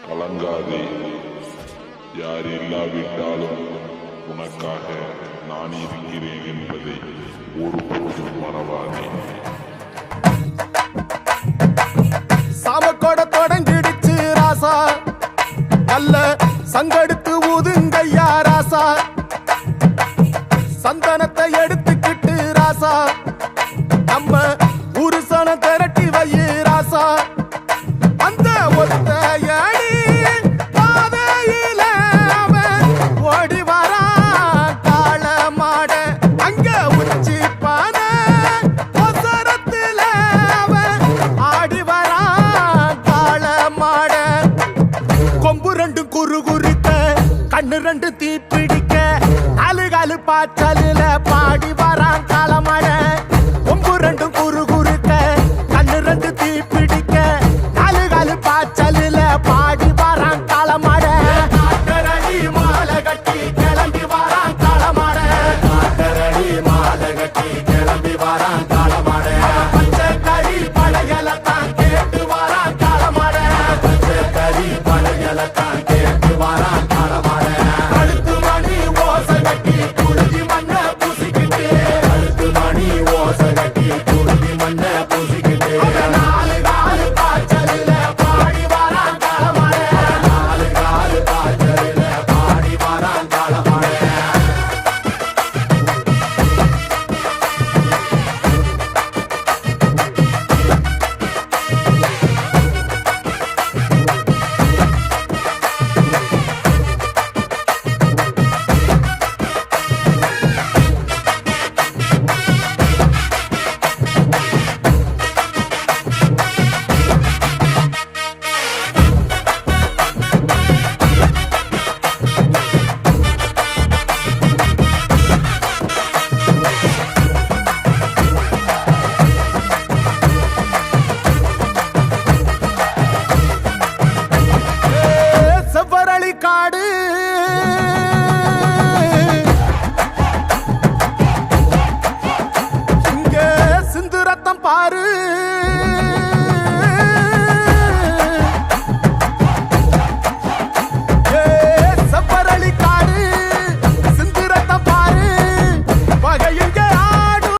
கலங்காதே, யார் இல்லாவிட்டாலும் உனக்காக நான் இருக்கிறேன் என்பதை ஒருபோதும் மறவாதே. சாமக்கோட தொடங்கிடுச்சு ராசா, நல்ல சங்கெடுத்து ஊதுங்கய்யா ராசா, சந்தனத்தை எடுத்துக்கிட்டு ராசா, நம்ம புருஷனை திரட்டி வையு ராசா. அந்த ஒத்தையடி பாதையில அவன் ஓடி வரான் காள மாட, அங்க உச்சி பானை ஒசரத்துல அவன் ஆடி வரான் காள மாட. கொம்பு ரெண்டு குறு குறுக்க, கண்ணு ரெண்டு தீப்பிடிக்க, அழுகாலு பாச்சலில பாடி வரான் காள மாட.